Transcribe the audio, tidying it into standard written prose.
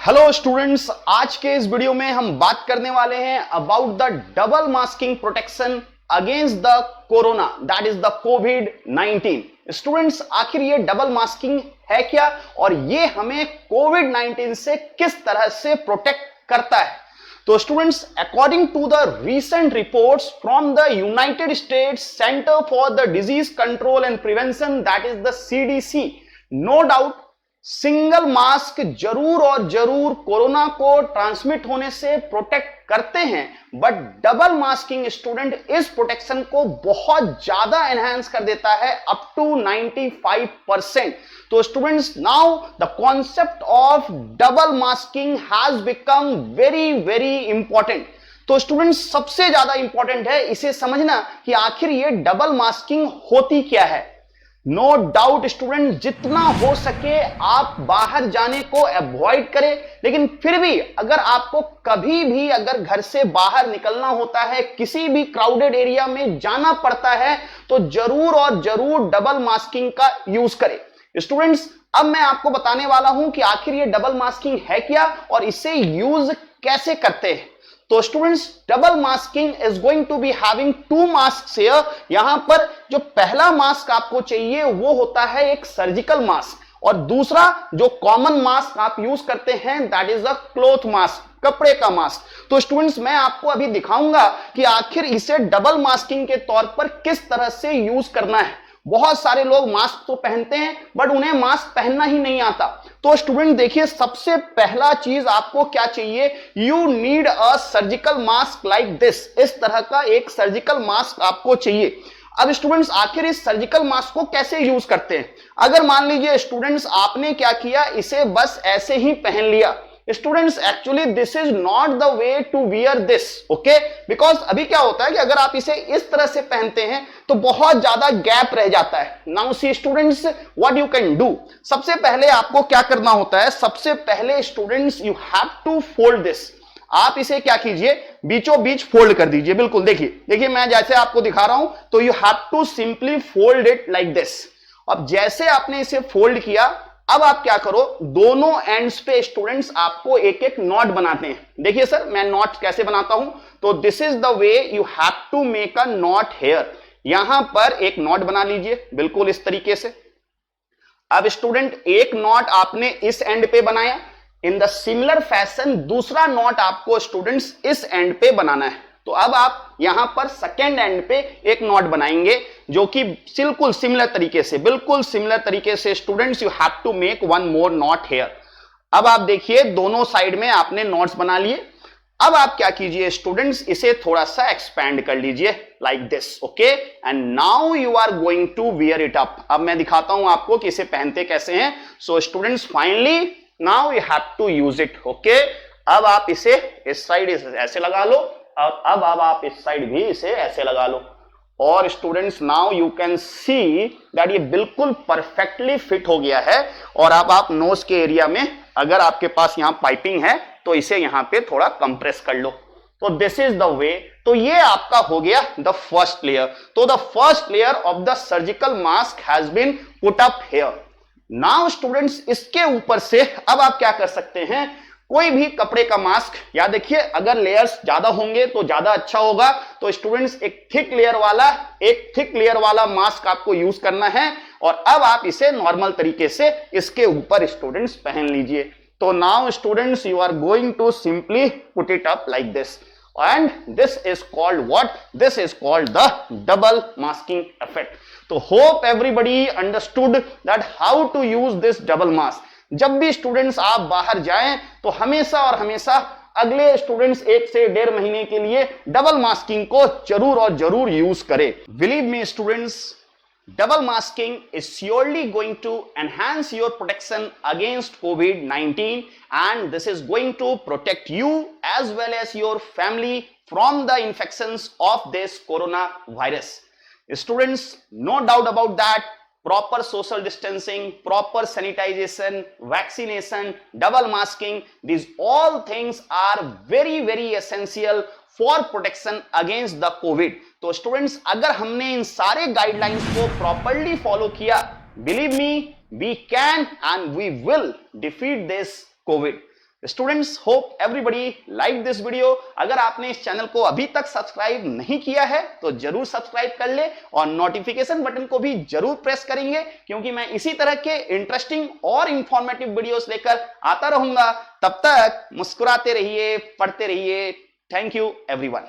Hello students, आज के इस वीडियो में हम बात करने वाले हैं about the double masking protection against the corona, that is the covid. Students, आखिर ये डबल मास्किंग है क्या और ये हमें कोविड-19 से किस तरह से प्रोटेक्ट करता है? तो students, according to the recent reports from the United States Center for the disease control and prevention, that is the CDC, no doubt single mask जरूर और जरूर कोरोना को ट्रांसमिट होने से प्रोटेक्ट करते हैं, बट डबल मास्किंग स्टूडेंट इस protection को बहुत ज्यादा एनहांस कर देता है, अप टू 95%। तो students, now the concept of double masking has become very very important. तो स्टूडेंट्स, सबसे ज्यादा इंपॉर्टेंट है इसे समझना कि आखिर ये डबल मास्किंग होती क्या है। नो डाउट स्टूडेंट, जितना हो सके आप बाहर जाने को अवॉइड करें, लेकिन फिर भी अगर आपको कभी भी अगर घर से बाहर निकलना होता है, किसी भी क्राउडेड एरिया में जाना पड़ता है, तो जरूर और जरूर डबल मास्किंग का यूज करें। स्टूडेंट्स, अब मैं आपको बताने वाला हूं कि आखिर ये डबल मास्किंग है क्या और इसे यूज कैसे करते हैं। तो students, double masking is going to be having to mask here. यहां पर जो पहला मास्क आपको चाहिए वो होता है एक सर्जिकल मास्क, और दूसरा जो कॉमन मास्क आप यूज करते हैं that is a cloth mask, कपड़े का मास्क। तो स्टूडेंट्स, मैं आपको अभी दिखाऊंगा कि आखिर इसे डबल मास्किंग के तौर पर किस तरह से यूज करना है। बहुत सारे लोग मास्क तो पहनते हैं बट उन्हें मास्क पहनना ही नहीं आता। तो स्टूडेंट देखिए, सबसे पहला चीज आपको क्या चाहिए, you need a surgical mask like this. इस तरह का एक सर्जिकल मास्क आपको चाहिए। अब स्टूडेंट्स, आखिर इस सर्जिकल मास्क को कैसे यूज करते हैं? अगर मान लीजिए स्टूडेंट्स आपने क्या किया, इसे बस ऐसे ही पहन लिया। Students, actually this is not the way to wear this, okay, because अभी क्या होता है कि अगर आप इसे इस तरह से पहनते हैं तो बहुत ज्यादा गैप रह जाता है। Now see students, what you can do, सबसे पहले आपको क्या करना होता है, सबसे पहले students you have to fold this. आप इसे क्या कीजिए, बीचों बीच फोल्ड कर दीजिए। बिल्कुल देखिए मैं जैसे आपको दिखा रहा हूं, तो you have to simply fold it like this. अब जैसे आपने इसे फोल्ड किया, अब आप क्या करो, दोनों एंड्स पे स्टूडेंट्स आपको एक एक नॉट बनाते हैं। देखिए सर, मैं नॉट कैसे बनाता हूं, तो this is the way you have to make a knot here. यहां पर एक नॉट बना लीजिए, बिल्कुल इस तरीके से। अब स्टूडेंट, एक नॉट आपने इस एंड पे बनाया, इन द सिमिलर फैशन दूसरा नॉट आपको स्टूडेंट्स इस एंड पे बनाना है। तो अब आप यहां पर सेकेंड एंड पे एक नॉट बनाएंगे जो कि बिल्कुल सिमिलर तरीके से students you have to make one more knot here. अब आप देखिए, दोनों साइड में आपने नॉट्स बना लिए। अब आप क्या कीजिए स्टूडेंट्स, इसे थोड़ा सा एक्सपैंड कर लीजिए like this, okay, and now you are going to wear it up. अब मैं दिखाता हूं आपको कि इसे पहनते कैसे हैं। So students, finally now you have to use it, okay. अब आप इसे इस साइड ऐसे लगा लो, और अब आप इस साइड भी इसे ऐसे लगा लो, और students now you can see that ये बिल्कुल परफेक्टली फिट हो गया है। और अब आप नोज के एरिया में अगर आपके पास यहां पाइपिंग है तो इसे यहां पे थोड़ा कंप्रेस कर लो। तो दिस इज द वे। तो ये आपका हो गया द फर्स्ट लेयर। तो the first layer of the surgical mask has been put up here. Now students, इसके ऊपर से अब आप क्या कर सकते हैं, कोई भी कपड़े का मास्क, या देखिए अगर लेयर्स ज्यादा होंगे तो ज्यादा अच्छा होगा। तो स्टूडेंट्स, एक थिक लेयर वाला मास्क आपको यूज करना है, और अब आप इसे नॉर्मल तरीके से इसके ऊपर स्टूडेंट्स पहन लीजिए। तो now students, you are going to simply put it up like this, and this is called what? This is called the double masking effect. तो hope everybody understood that how to use this double mask. जब भी students आप बाहर जाएं तो हमेशा और हमेशा अगले स्टूडेंट्स 1 से 1.5 महीने के लिए डबल मास्किंग को जरूर और जरूर यूज करें। Believe me students, double masking is surely going to enhance your protection against COVID-19, and this is going to protect you as well as your family from the infections of this coronavirus. Students, no doubt about that, proper social distancing, proper sanitization, vaccination, double masking, these all things are very very essential for protection against the COVID. तो students, अगर हमने इन सारे guidelines को properly follow किया, believe me, we can and we will defeat this COVID. Students, hope everybody like this video. अगर आपने इस चैनल को अभी तक सब्सक्राइब नहीं किया है तो जरूर सब्सक्राइब कर ले और नोटिफिकेशन बटन को भी जरूर प्रेस करेंगे, क्योंकि मैं इसी तरह के इंटरेस्टिंग और इंफॉर्मेटिव वीडियोस लेकर आता रहूंगा। तब तक मुस्कुराते रहिए, पढ़ते रहिए। Thank you everyone.